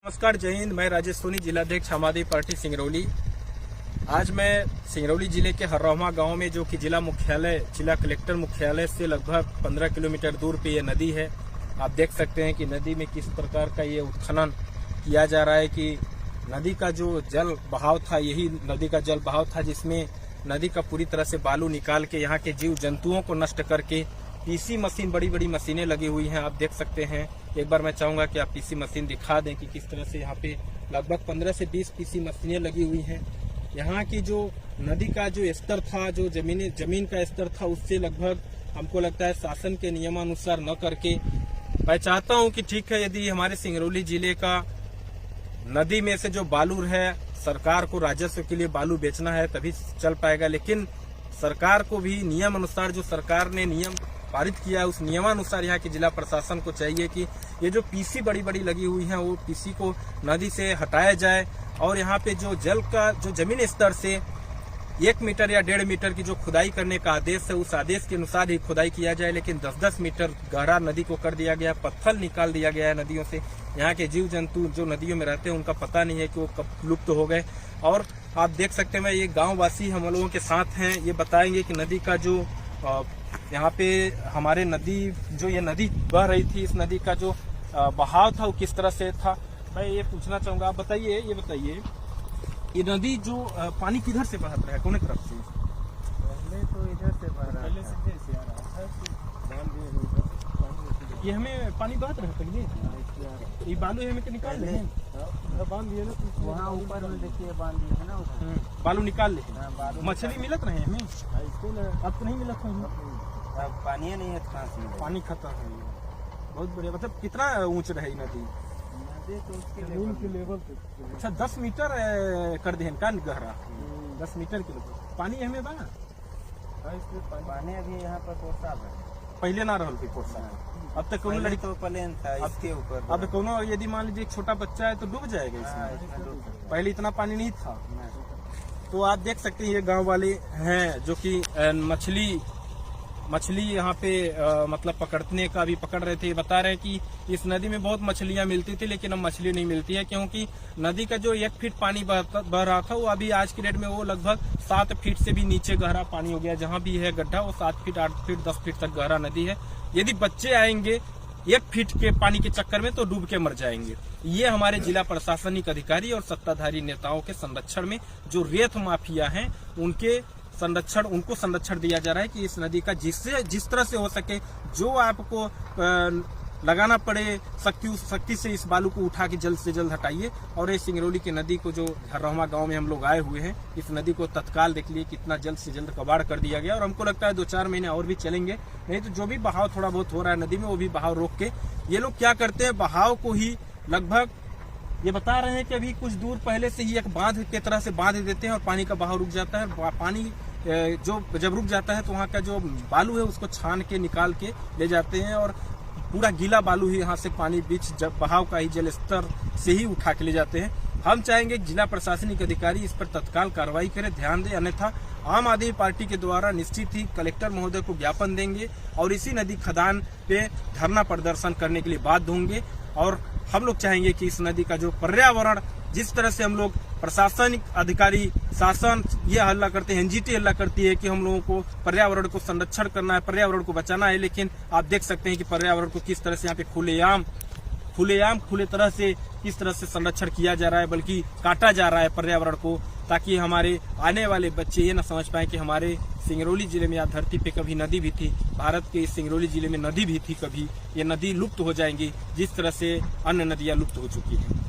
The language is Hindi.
नमस्कार, जय हिंद। मैं राजेश सोनी, जिलाध्यक्ष आम आदमी पार्टी सिंगरौली। आज मैं सिंगरौली जिले के हर्रौमा गांव में, जो कि जिला मुख्यालय, जिला कलेक्टर मुख्यालय से लगभग 15 किलोमीटर दूर पे ये नदी है। आप देख सकते हैं कि नदी में किस प्रकार का ये उत्खनन किया जा रहा है कि नदी का जो जल बहाव था, यही नदी का जल बहाव था जिसमें नदी का पूरी तरह से बालू निकाल के यहाँ के जीव जंतुओं को नष्ट करके पीसी मशीन, बड़ी बड़ी मशीनें लगी हुई हैं। आप देख सकते हैं। एक बार मैं चाहूंगा कि आप पीसी मशीन दिखा दें कि किस तरह से यहाँ पे लगभग 15 से 20 पीसी मशीनें लगी हुई हैं। यहाँ की जो नदी का जो स्तर था, जो जमीन का स्तर था, उससे लगभग हमको लगता है शासन के नियमानुसार न करके, मैं चाहता हूँ कि ठीक है, यदि हमारे सिंगरौली जिले का नदी में से जो बालू है, सरकार को राजस्व के लिए बालू बेचना है तभी चल पाएगा, लेकिन सरकार को भी नियम अनुसार, जो सरकार ने नियम पारित किया है, उस नियमानुसार यहाँ के जिला प्रशासन को चाहिए कि ये जो पीसी बड़ी बड़ी लगी हुई हैं, वो पीसी को नदी से हटाया जाए और यहाँ पे जो जल का जो जमीन स्तर से 1 मीटर या 1.5 मीटर की जो खुदाई करने का आदेश है, उस आदेश के अनुसार ही खुदाई किया जाए। लेकिन 10-10 मीटर गहरा नदी को कर दिया गया, पत्थर निकाल दिया गया है नदियों से। यहाँ के जीव जंतु जो नदियों में रहते हैं, उनका पता नहीं है कि वो कब लुप्त हो गए। और आप देख सकते हैं, ये गाँव वासी हम लोगों के साथ हैं, ये बताएंगे कि नदी का जो यहाँ पे हमारे नदी, जो ये नदी बह रही थी, इस नदी का जो बहाव था वो किस तरह से था। मैं ये पूछना चाहूंगा, आप बताइए, ये नदी जो पानी किधर से बह रहा है, कौन तरफ से? पहले तो इधर से बह रहा पहले से कैसे आ रहा है? ये हमें पानी बहत रहा है पहले, ये बालू हमें निकाल ले बांध दिए ना, वहाँ ऊपर में देखिए बांध दिए है ना, बालू निकाल ले। मछली मिलत रहे हमें, अब तो नहीं मिलत है, अब पानी नहीं है, पानी खत्म है। बहुत बढ़िया। मतलब कितना ऊंच रहे नदी? तो उसके लेवल पे अच्छा 10 मीटर कर दे का गहरा, 10 मीटर के लेवल पानी हमें बा। पानी अभी यहाँ पर कोसा है, पहले ना रहल थी कोसा, अब तक कोनो लड़की तो प्लेन था इसके ऊपर। अब कोनो यदि मान लीजिए छोटा बच्चा है तो डूब जाएगा इसमें, पहले इतना पानी नहीं था। तो आप देख सकते हैं, ये गांव वाले हैं जो कि मछली यहाँ पे मतलब पकड़ने का भी पकड़ रहे थे। बता रहे हैं कि इस नदी में बहुत मछलियां मिलती थी, लेकिन अब मछली नहीं मिलती है, क्योंकि नदी का जो 1 फीट पानी बह रहा था, वो अभी आज की डेट में वो लगभग 7 फीट से भी नीचे गहरा पानी हो गया। जहाँ भी है गड्ढा, वो 7 फीट, 8 फीट, 10 फीट तक गहरा नदी है। यदि बच्चे आएंगे 1 फीट के पानी के चक्कर में तो डूब के मर जाएंगे। ये हमारे जिला प्रशासनिक अधिकारी और सत्ताधारी नेताओं के संरक्षण में जो रेत माफिया हैं, उनको संरक्षण दिया जा रहा है कि इस नदी का जिस तरह से हो सके, जो आपको लगाना पड़े शक्ति से इस बालू को उठा के जल्द से जल्द हटाइए। और ये सिंगरौली की नदी को, जो हर्रौमा गांव में हम लोग आए हुए हैं, इस नदी को तत्काल देख लिए कितना जल्द से जल्द कबाड़ कर दिया गया। और हमको लगता है 2-4 महीने और भी चलेंगे, नहीं तो जो भी बहाव थोड़ा बहुत हो रहा है नदी में, वो भी बहाव रोक के ये लोग क्या करते हैं, बहाव को ही लगभग ये बता रहे हैं कि अभी कुछ दूर पहले से ही एक बांध की तरह से बांध देते हैं और पानी का बहाव रुक जाता है। पानी जो जब रुक जाता है तो वहाँ का जो बालू है उसको छान के निकाल के ले जाते हैं, और पूरा गीला बालू ही यहाँ से पानी बीच जब बहाव का ही जल स्तर से ही उठा के ले जाते हैं। हम चाहेंगे जिला प्रशासनिक अधिकारी इस पर तत्काल कार्रवाई करें, ध्यान दें, अन्यथा आम आदमी पार्टी के द्वारा निश्चित ही कलेक्टर महोदय को ज्ञापन देंगे और इसी नदी खदान पे धरना प्रदर्शन करने के लिए बाध्य होंगे। और हम लोग चाहेंगे कि इस नदी का जो पर्यावरण, जिस तरह से हम लोग प्रशासनिक अधिकारी, शासन ये हल्ला करते हैं, एनजीटी हल्ला करती है कि हम लोगों को पर्यावरण को संरक्षण करना है, पर्यावरण को बचाना है, लेकिन आप देख सकते हैं कि पर्यावरण को किस तरह से यहाँ पे खुले तरह से किस तरह से संरक्षण किया जा रहा है, बल्कि काटा जा रहा है पर्यावरण को, ताकि हमारे आने वाले बच्चे ये न समझ पाए कि हमारे सिंगरौली जिले में या धरती पे कभी नदी भी थी, भारत के इस सिंगरौली जिले में नदी भी थी कभी। ये नदी लुप्त हो जाएंगी जिस तरह से अन्य नदियां लुप्त हो चुकी हैं।